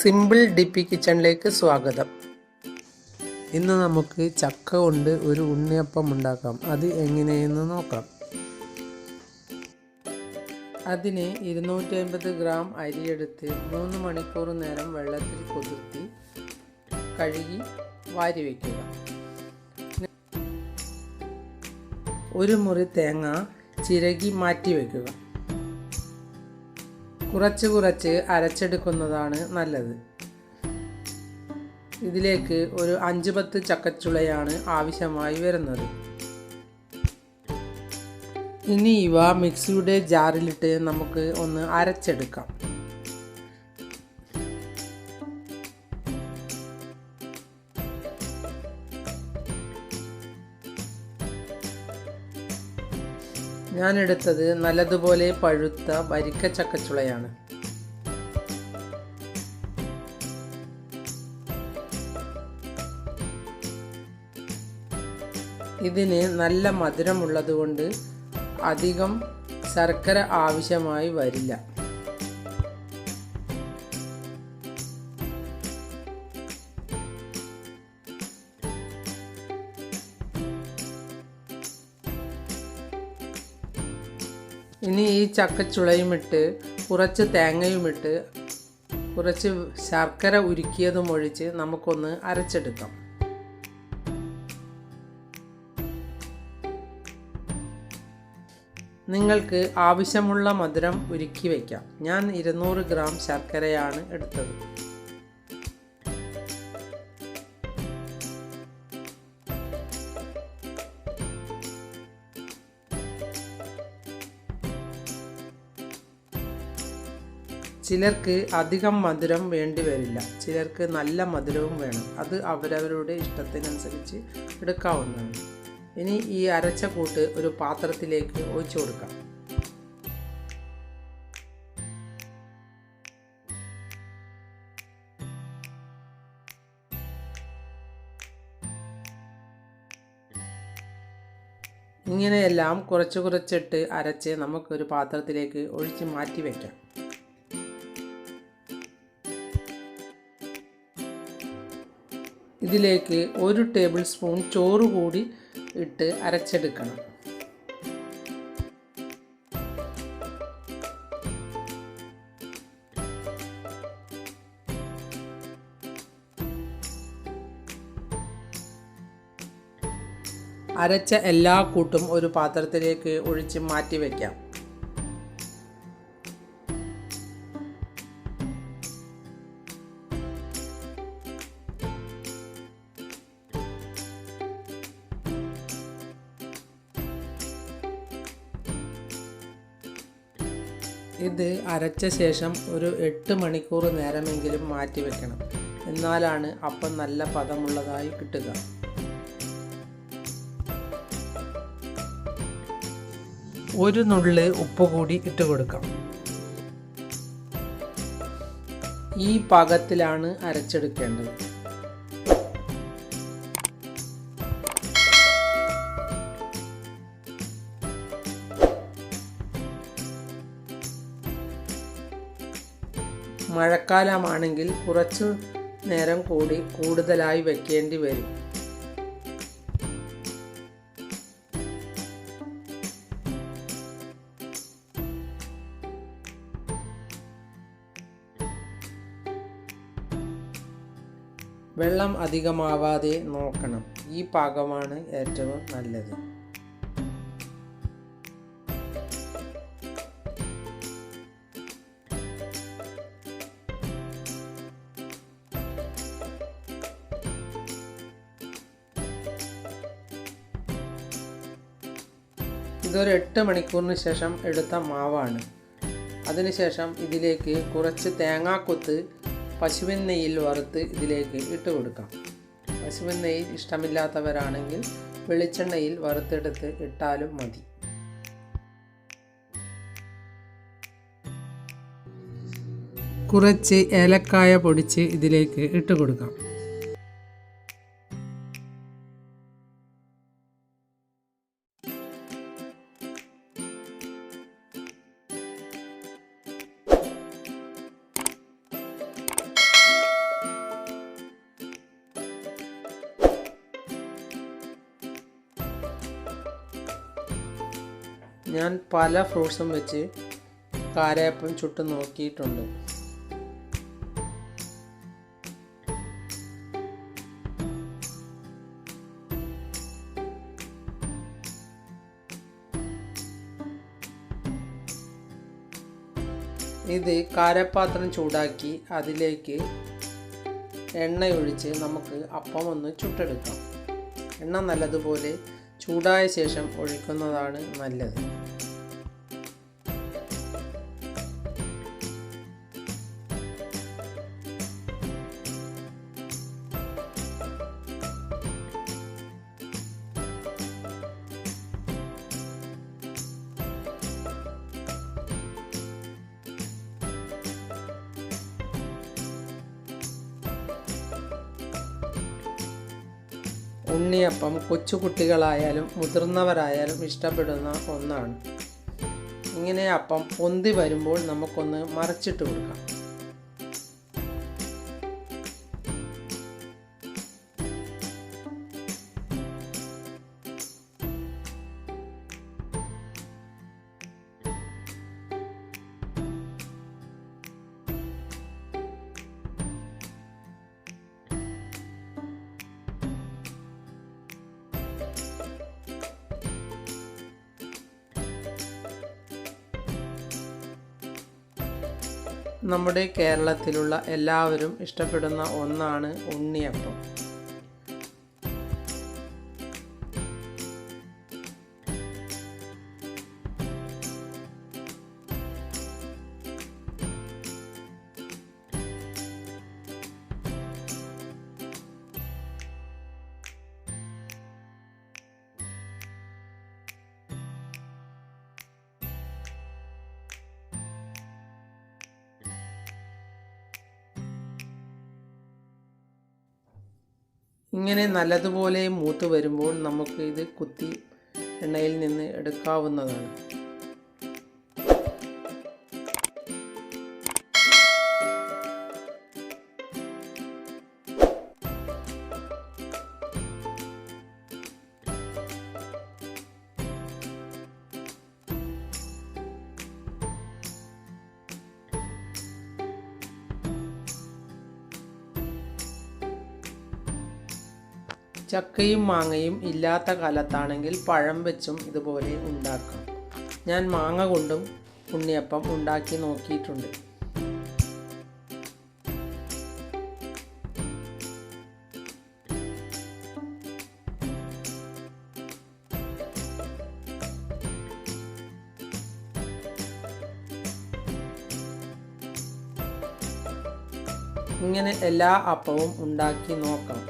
Simple ഡിപ്പി കിച്ചണിലേക്ക് സ്വാഗതം. ഇന്ന് നമുക്ക് ചക്ക കൊണ്ട് ഒരു ഉണ്ണിയപ്പം ഉണ്ടാക്കാം. അത് എങ്ങനെയെന്ന് നോക്കാം. അതിന് 250 ഗ്രാം അരിയെടുത്ത് 3 മണിക്കൂർ നേരം വെള്ളത്തിൽ കുതിർത്തി കഴുകി വാരി വയ്ക്കുക. ഒരു മുറി തേങ്ങ ചിരകി മാറ്റി വയ്ക്കുക. കുറച്ച് അരച്ചെടുക്കുന്നതാണ് നല്ലത്. ഇതിലേക്ക് ഒരു 5-10 ചക്കച്ചുളയാണ് ആവശ്യമായി വരുന്നത്. ഇനി ഇവ മിക്സിയുടെ ജാറിലിട്ട് നമുക്ക് ഒന്ന് അരച്ചെടുക്കാം. ഞാൻ എടുത്തത് നല്ലതുപോലെ പഴുത്ത വരിക്ക ചക്കച്ചുളയാണ്. ഇതിന് നല്ല മധുരമുള്ളതുകൊണ്ട് അധികം ശർക്കര ആവശ്യമായി വരില്ല. ഇനി ഈ ചക്കച്ചുളയുമിട്ട് കുറച്ച് തേങ്ങയുമിട്ട് കുറച്ച് ശർക്കര ഉരുക്കിയതും ഒഴിച്ച് നമുക്കൊന്ന് അരച്ചെടുക്കാം. നിങ്ങൾക്ക് ആവശ്യമുള്ള മധുരം ഉരുക്കി വയ്ക്കാം. ഞാൻ 200 ഗ്രാം ശർക്കരയാണ് എടുത്തത്. ചിലർക്ക് അധികം മധുരം വേണ്ടി വരില്ല, ചിലർക്ക് നല്ല മധുരവും വേണം. അത് അവരവരുടെ ഇഷ്ടത്തിനനുസരിച്ച് എടുക്കാവുന്നതാണ്. ഇനി ഈ അരച്ച കൂട്ട് ഒരു പാത്രത്തിലേക്ക് ഒഴിച്ചു കൊടുക്കാം. ഇങ്ങനെയെല്ലാം കുറച്ചിട്ട് അരച്ച് നമുക്കൊരു പാത്രത്തിലേക്ക് ഒഴിച്ച് മാറ്റി വയ്ക്കാം. ഇതിലേക്ക് 1 ടേബിൾ സ്പൂൺ ചോറ് കൂടി ഇട്ട് അരച്ചെടുക്കണം. അരച്ച എല്ലാ കൂട്ടും ഒരു പാത്രത്തിലേക്ക് ഒഴിച്ച് മാറ്റി വയ്ക്കാം. ഇത് അരച്ച ശേഷം ഒരു 8 മണിക്കൂർ നേരമെങ്കിലും മാറ്റി വെക്കണം. എന്നാലാണ് അപ്പം നല്ല പദമുള്ളതായി കിട്ടുക. ഒരു നുള്ള് ഉപ്പ് കൂടി ഇട്ട് കൊടുക്കാം. ഈ പാകത്തിലാണ് അരച്ചെടുക്കേണ്ടത്. മഴക്കാലമാണെങ്കിൽ കുറച്ചു നേരം കൂടി കൂടുതലായി വെക്കേണ്ടി വരും. വെള്ളം അധികമാവാതെ നോക്കണം. ഈ പാകമാണ് ഏറ്റവും നല്ലത്. ഇതൊരു 8 മണിക്കൂറിന് ശേഷം എടുത്ത മാവാണ്. അതിനുശേഷം ഇതിലേക്ക് കുറച്ച് തേങ്ങാക്കൊത്ത് പശുവിൻ നെയ്യിൽ വറുത്ത് ഇതിലേക്ക് ഇട്ട് കൊടുക്കാം. പശുവിൻ നെയ്യ് ഇഷ്ടമില്ലാത്തവരാണെങ്കിൽ വെളിച്ചെണ്ണയിൽ വറുത്തെടുത്ത് ഇട്ടാലും മതി. കുറച്ച് ഏലക്കായ പൊടിച്ച് ഇതിലേക്ക് ഇട്ട് കൊടുക്കാം. ഞാൻ പല ഫ്രൂട്ട്സും വെച്ച് കാരയപ്പം ചുട്ട് നോക്കിയിട്ടുണ്ട്. ഇത് കാരപ്പാത്രം ചൂടാക്കി അതിലേക്ക് എണ്ണയൊഴിച്ച് നമുക്ക് അപ്പം ഒന്ന് ചുട്ടെടുക്കാം. എണ്ണ നല്ലതുപോലെ ചൂടായ ശേഷം ഒഴിക്കുന്നതാണ് നല്ലത്. ഉണ്ണിയപ്പം കൊച്ചുകുട്ടികളായാലും മുതിർന്നവരായാലും ഇഷ്ടപ്പെടുന്ന ഒന്നാണ്. ഇങ്ങനെ അപ്പം പൊന്തി വരുമ്പോൾ നമുക്കൊന്ന് മറിച്ചിട്ട് കൊടുക്കാം. നമ്മുടെ കേരളത്തിലുള്ള എല്ലാവരും ഇഷ്ടപ്പെടുന്ന ഒന്നാണ് ഉണ്ണിയപ്പം. ഇങ്ങനെ നല്ലതുപോലെ മൂത്ത് വരുമ്പോൾ നമുക്ക് ഇത് കുത്തി എണ്ണയിൽ നിന്ന് എടുക്കാവുന്നതാണ്. ചക്കയും മാങ്ങയും ഇല്ലാത്ത കാലത്താണെങ്കിൽ പഴം വെച്ചും ഇതുപോലെ ഉണ്ടാക്കാം. ഞാൻ മാങ്ങ കൊണ്ടും ഉണ്ണിയപ്പം ഉണ്ടാക്കി നോക്കിയിട്ടുണ്ട്. ഇങ്ങനെ എല്ലാ അപ്പവും ഉണ്ടാക്കി നോക്കാം.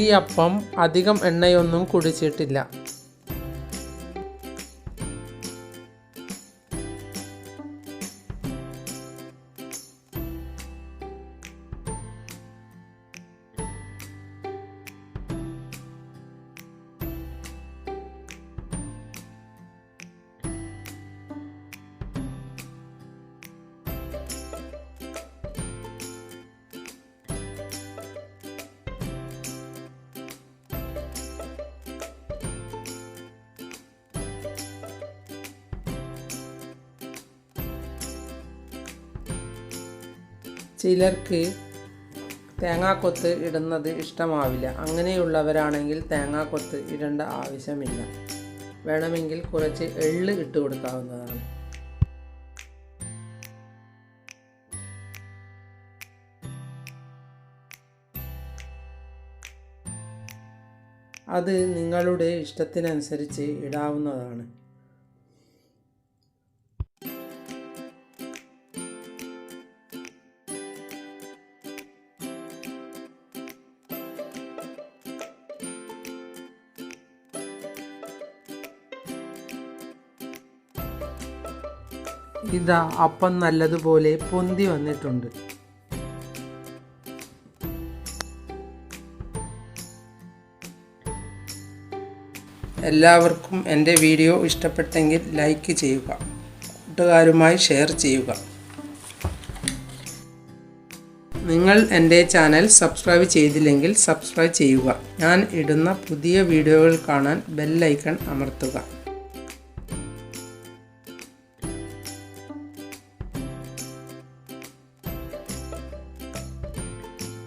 ഈ അപ്പം അധികം എണ്ണയൊന്നും കുടിച്ചിട്ടില്ല. ചിലർക്ക് തേങ്ങാക്കൊത്ത് ഇടുന്നത് ഇഷ്ടമാവില്ല. അങ്ങനെയുള്ളവരാണെങ്കിൽ തേങ്ങാക്കൊത്ത് ഇടേണ്ട ആവശ്യമില്ല. വേണമെങ്കിൽ കുറച്ച് എള്ള് ഇട്ട് കൊടുക്കാവുന്നതാണ്. അത് നിങ്ങളുടെ ഇഷ്ടത്തിനനുസരിച്ച് ഇടാവുന്നതാണ്. ഇതാ അപ്പം നല്ലതുപോലെ പൊന്തി വന്നിട്ടുണ്ട്. എല്ലാവർക്കും എൻ്റെ വീഡിയോ ഇഷ്ടപ്പെട്ടെങ്കിൽ ലൈക്ക് ചെയ്യുക, കൂട്ടുകാരുമായി ഷെയർ ചെയ്യുക. നിങ്ങൾ എൻ്റെ ചാനൽ സബ്സ്ക്രൈബ് ചെയ്തില്ലെങ്കിൽ സബ്സ്ക്രൈബ് ചെയ്യുക. ഞാൻ ഇടുന്ന പുതിയ വീഡിയോകൾ കാണാൻ ബെൽ ഐക്കൺ അമർത്തുക.